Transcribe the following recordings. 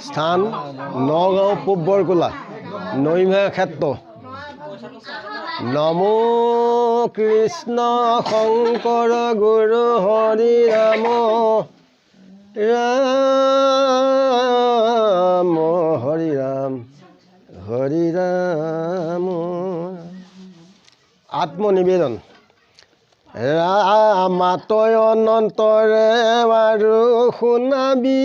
স্থান নগাঁও পূব বৰকোলা নৈমা ক্ষেত্ৰ। নমো কৃষ্ণ শংকৰ গুৰু হৰি ৰাম ৰাম হৰি ৰাম হৰি ৰাম। আত্মনিবেদন। ৰামাতয় অনন্তৰে আৰু শুনাবি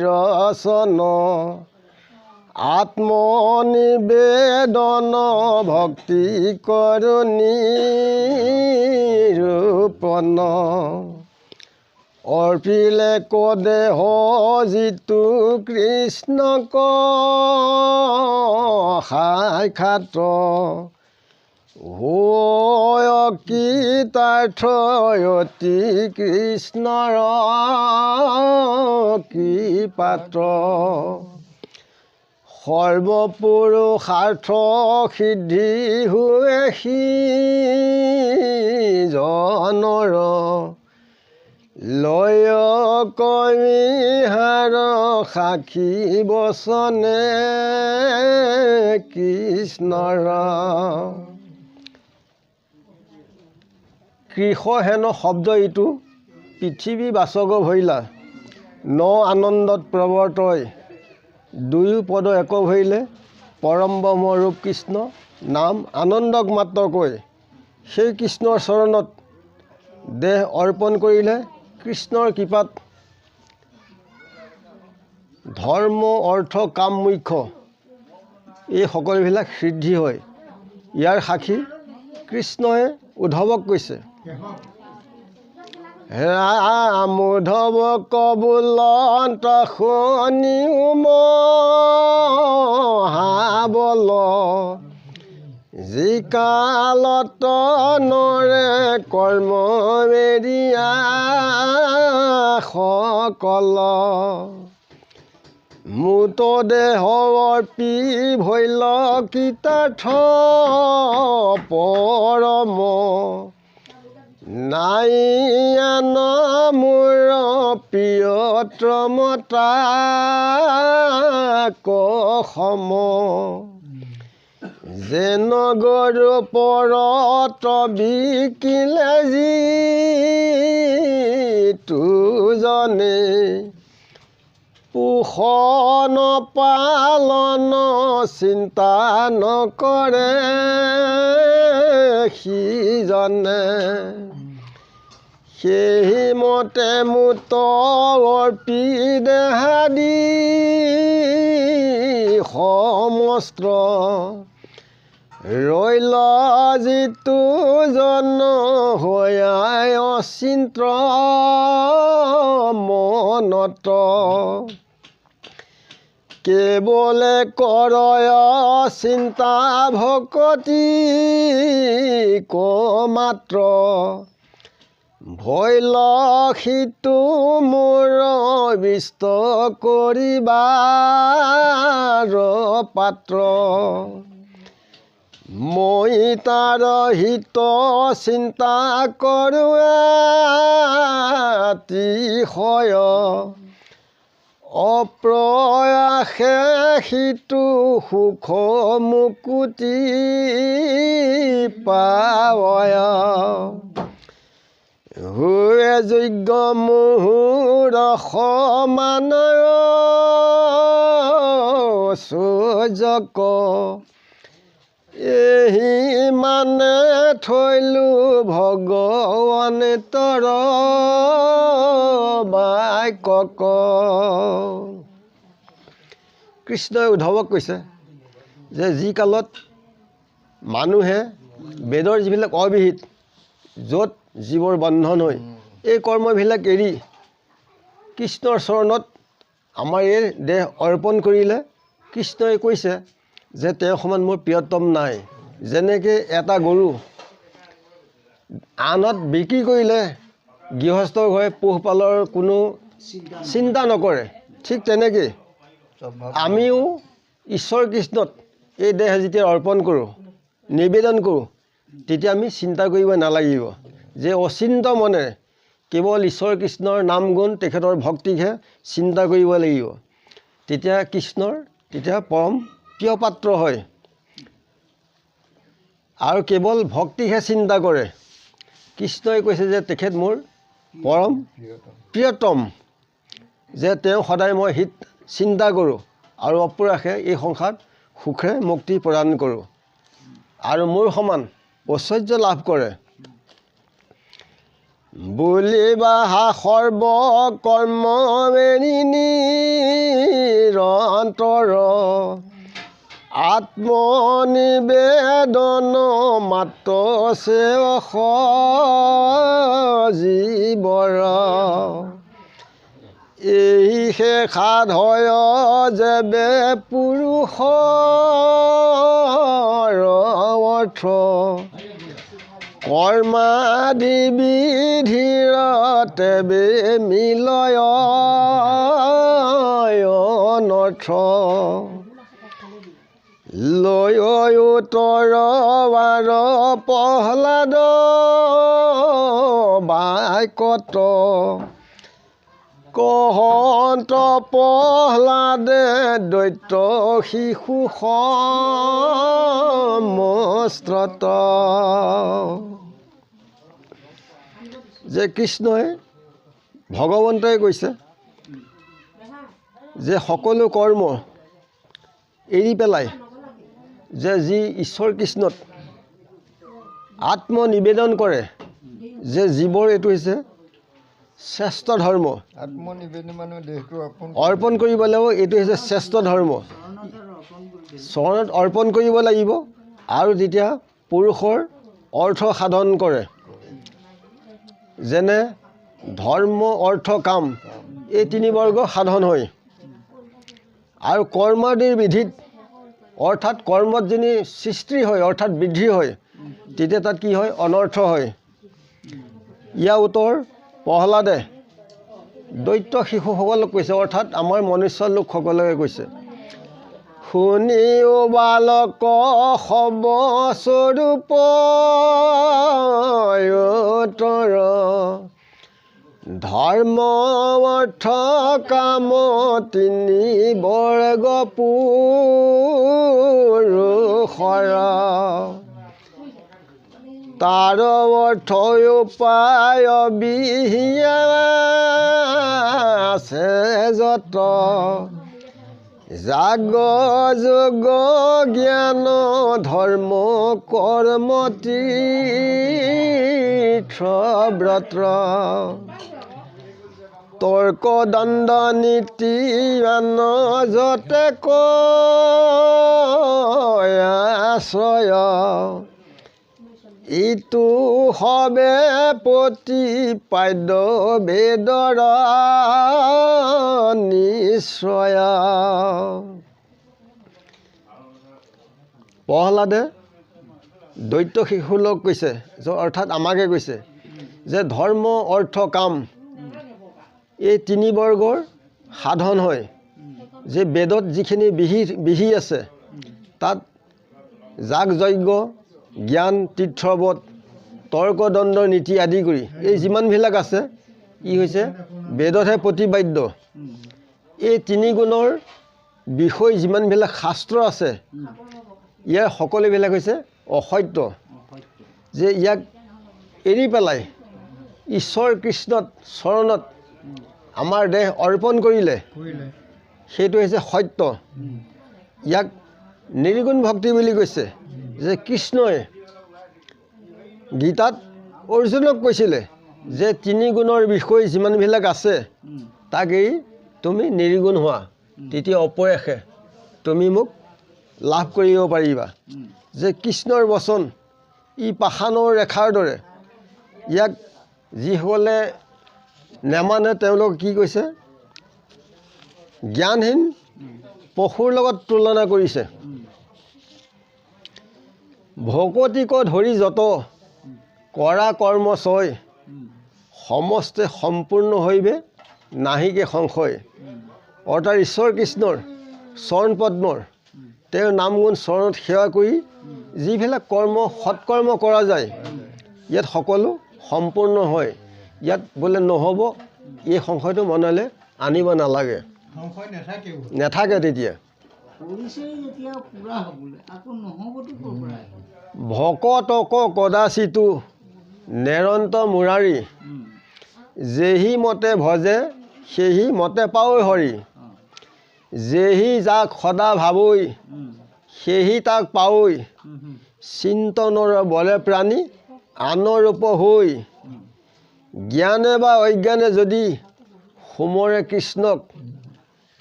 ৰচন আত্মনিবেদন ভক্তি কৰুণী ৰূপন অৰ্পিলে কদেহ যিটো কৃষ্ণক সাক্ষাৎ কৃতাৰ্থ অতি কৃষ্ণৰ কৃপাত্ৰ সৰ্বপুৰুষাৰ্থ সিদ্ধি হোৱে জনৰ লয় কবিহাৰ সাক্ষী বচনে কৃষ্ণৰ। কৃষ হেন শব্দ ইটো পৃথিৱী বাচক ভৈলা ন আনন্দত প্ৰৱৰ্তয় দুয়ো পদ এক ভৈলে পৰম ব্ৰহ্মৰূপ কৃষ্ণ নাম আনন্দক মাত্ৰ কৈ সেই কৃষ্ণৰ চৰণত দেহ অৰ্পণ কৰিলে কৃষ্ণৰ কৃপাত ধৰ্ম অৰ্থ কাম মোক্ষ এই সকলোবিলাক সিদ্ধি হয়। ইয়াৰ সাক্ষী কৃষ্ণই উদ্ধৱক কৈছে। ৰাম উদ্ধৱক বোলন্ত শুনিও মহাবল যি কালত নৰে কৰ্ম বেৰিয়া সকল মূত দেহ অৰ্পি ভৈল কৃতাৰ্থ পৰম নাই আন মোৰ প্ৰিয়তম তাক সম যেন গৰু পৰত বিকিলে যিটো জনে পোষণ পালন চিন্তা নকৰে সিজনে সেই মতে মুত অৰ্পি দেহাদি সমস্ত ৰৈল যিটো জন হৈ অচিন্ত মনত কেৱলে কৰয় চিন্তা ভকতি মাত্ৰ ভৈল সিটো মোৰ বিষ্ট কৰিবাৰ পাত্ৰ মই তাৰ হিত চিন্তা কৰোঁ অতিশয় অপ্ৰয়াসে সিটো সুখ মুকুতি পাৱয় হুৱে যোগ্য মুহুৰ সমানয় সূৰ্যক এহি মানে থৈলো ভগৱানে তৰ বাক্যক। কৃষ্ণই উদ্ধৱক কৈছে যে যি কালত মানুহে বেদৰ যিবিলাক অবিহিত য'ত জীৱৰ বন্ধন হয় এই কৰ্মবিলাক এৰি কৃষ্ণৰ চৰণত আমাৰ এই দেহ অৰ্পণ কৰিলে কৃষ্ণই কৈছে যে তেওঁ সমান মোৰ প্ৰিয়তম নাই। যেনেকৈ এটা গৰু আনত বিক্ৰী কৰিলে গৃহস্থৰ ঘৰে পোহপালৰ কোনো চিন্তা নকৰে, ঠিক তেনেকৈ আমিও ঈশ্বৰ কৃষ্ণত এই দেহ যেতিয়া অৰ্পণ কৰোঁ নিবেদন কৰোঁ তেতিয়া আমি চিন্তা কৰিব নালাগিব যে অচিন্ত মনে কেৱল ঈশ্বৰ কৃষ্ণৰ নাম গুণ তেখেতৰ ভক্তিকহে চিন্তা কৰিব লাগিব। তেতিয়া কৃষ্ণৰ তেতিয়া পৰম প্ৰিয় পাত্ৰ হয় আৰু কেৱল ভক্তিহে চিন্তা কৰে। কৃষ্ণই কৈছে যে তেখেত মোৰ পৰম প্ৰিয়তম, যে তেওঁ সদায় মই হিত চিন্তা কৰোঁ আৰু অপৰাসে এই সংসাৰত সুখে মুক্তি প্ৰদান কৰোঁ আৰু মোৰ সমান ঐশ্বৰ্য লাভ কৰে। বুলিবা সৰ্ব কৰ্ম মেৰি নিৰন্তৰ আত্মনিবেদন মাত্ৰ সেৱক জীৱৰ। এইহে সাধয় যেবে পুৰুষৰ অৰ্থ কৰ্মাদি বিধিৰ তেবে মিলয় অনৰ্থ। লৈ উত্তৰ বাৰ প্ৰহ্লাদ বাক্যত কহন্ত প্ৰহ্লাদে দৈত্য শিশু সমস্ত্ৰত। যে কৃষ্ণই ভগৱন্তই কৈছে যে সকলো কৰ্ম এৰি পেলাই যে যি ঈশ্বৰ কৃষ্ণত আত্মনিবেদন কৰে, যে জীৱৰ এইটো হৈছে শ্ৰেষ্ঠ ধৰ্ম। আত্মনিবেদন মানে দেহটো অৰ্পণ কৰিব লাগিব, এইটো হৈছে শ্ৰেষ্ঠ ধৰ্ম। চৰণত অৰ্পণ কৰিব লাগিব আৰু যেতিয়া পুৰুষৰ অৰ্থ সাধন কৰে, যেনে ধৰ্ম অৰ্থ কাম এই তিনিবৰ্গ সাধন হয় আৰু কৰ্মাদিৰ বিধিত অৰ্থাৎ কৰ্মত যদি সৃষ্টি হয় অৰ্থাৎ বৃদ্ধি হয়, তেতিয়া তাত কি হয়? অনৰ্থ হয়। ইয়াৰ উত্তৰ প্ৰহ্লাদে দৈত্য শিশুসকলক কৈছে, অৰ্থাৎ আমাৰ মনুষ্য লোকসকলকে কৈছে। শুনিও বালক সব স্বৰূপ উত্তৰ ধৰ্ম অৰ্থ কাম তিনি বৰ্গ পুৰুষৰ তাৰ অৰ্থ উপায় বিহিয়া আছে যত জাগ যোগ জ্ঞান ধৰ্ম কৰ্ম তীৰ্থ ব্ৰত তৰ্ক দণ্ড নীতি আন যতে আশ্ৰয় ইটো সবে প্ৰতিপাদ্য বেদৰ নিশ্চয়। প্ৰহ্লাদে দৈত্য শিশুলোক কৈছে, অৰ্থাৎ আমাকে কৈছে যে ধৰ্ম অৰ্থ কাম এই তিনি বৰ্গৰ সাধন হয়। যে বেদত যিখিনি বিহি আছে তাত যাগ যজ্ঞ জ্ঞান তীৰ্থবধ তৰ্ক দণ্ড নীতি আদি কৰি এই যিমানবিলাক আছে ই হৈছে বেদতহে প্ৰতিবাদ্য। এই তিনি গুণৰ বিষয় যিমানবিলাক শাস্ত্ৰ আছে ইয়াৰ সকলোবিলাক হৈছে অসত্য। যে ইয়াক এৰি পেলাই ঈশ্বৰ কৃষ্ণত চৰণত আমাৰ দেহ অৰ্পণ কৰিলে সেইটো হৈছে সত্য। ইয়াক নিৰ্গুণ ভক্তি বুলি কৈছে। যে কৃষ্ণই গীতাত অৰ্জুনক কৈছিলে যে তিনি গুণৰ বিষয় যিমানবিলাক আছে তাক এৰি তুমি নিৰ্গুণ হোৱা, তেতিয়া অপয়াসে তুমি মোক লাভ কৰিব পাৰিবা। যে কৃষ্ণৰ বচন ই পাষাণৰ ৰেখাৰ দৰে, ইয়াক যিসকলে নেমানে তেওঁলোক কি কৈছে? জ্ঞানহীন পশুৰ লগত তুলনা কৰিছে। ভকতিক ধৰি যত কৰা কৰ্ম ছয় সমস্তে সম্পূৰ্ণ হৈবে নাহিকে সংশয়। অৰ্থাৎ ঈশ্বৰ কৃষ্ণৰ চৰণ পদ্মৰ তেওঁৰ নাম গুণ চৰণত সেৱা কৰি যিবিলাক কৰ্ম সৎকৰ্ম কৰা যায় ইয়াত সকলো সম্পূৰ্ণ হয়। ইয়াত বোলে নহ'ব এই সংশয়টো মনলৈ আনিব নালাগে। সংশয় নাথাকেও নাথাকে তেতিয়া কৰিছেই যেতিয়া পূৰা হ'বলৈ আকৌ নহ'বতো ক'ৰ পৰা আহিব? ভকতক কদাচিতো নেৰন্ত মুৰাৰী যেহি মতে ভজে সেহি মতে পাৱৈ হৰি যেহি যাক সদা ভাৱৈ সেহি তাক পাৱৈ চিন্তনৰ বলে প্ৰাণী আনৰ ৰূপ হৈ জ্ঞানে বা অজ্ঞানে যদি সোমৰে কৃষ্ণক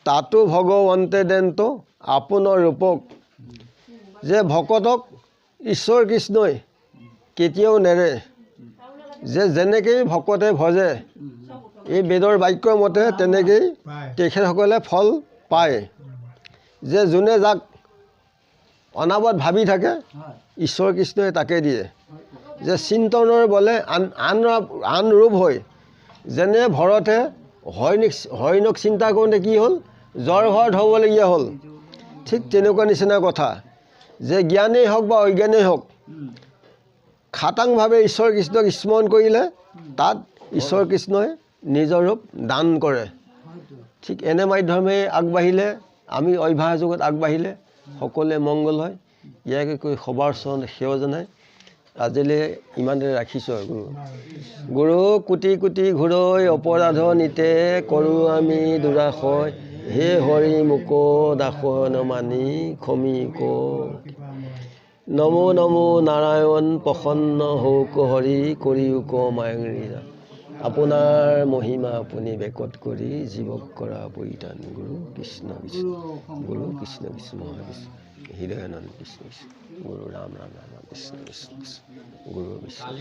তাতো ভগৱন্তে দেন্ত আপোনাৰ ৰূপক যে ভকতক ঈশ্বৰ কৃষ্ণই কেতিয়াও নেৰে যে যেনেকৈ ভকতে ভজে এই বেদৰ বাক্যৰ মতে তেনেকেই তেখেতসকলে ফল পায় যে যোনে যাক অনাবত ভাবি থাকে ঈশ্বৰ কৃষ্ণই তাকে দিয়ে যে চিন্তনৰ বলে আন ৰূপ হৈ যেনে ভৰতে হৰিণক চিন্তা কৰোঁতে কি হ'ল জ্বৰ ঘৰত হ'বলগীয়া হ'ল ঠিক তেনেকুৱা নিচিনা কথা যে জ্ঞানেই হওক বা অজ্ঞানেই হওক খাটাংভাৱে ঈশ্বৰ কৃষ্ণক স্মৰণ কৰিলে তাত ঈশ্বৰ কৃষ্ণই নিজৰ ৰূপ দান কৰে ঠিক এনে মাধ্যমে আগবাঢ়িলে আমি অভ্যাস যুগত আগবাঢ়িলে সকলোৱে মংগল হয় ইয়াকে কৈ সবাৰ চৰণ সেৱা জনাই আজিলৈ ইমানতে ৰাখিছোঁ আৰু গুৰু কোটি কোটি ঘূৰৈ অপৰাধ নিতে কৰোঁ আমি দুৰাশয় হে হৰি মোক দাসন মানি খমি ক নমো নমো নাৰায়ণ প্ৰসন্ন হৌক হৰি কৰিও ক মায়ংৰীৰা আপোনাৰ মহিমা আপুনি বেকত কৰি জীৱক কৰা পৰিধান গুৰু কৃষ্ণ কৃষ্ণ গুৰু কৃষ্ণ কৃষ্ণ মহাবিষ্ণু হৃদয়ানন্দ কৃষ্ণ কৃষ্ণ গুৰু ৰাম ৰাম ৰাম কৃষ্ণ কৃষ্ণ গুৰু বিষ্ণু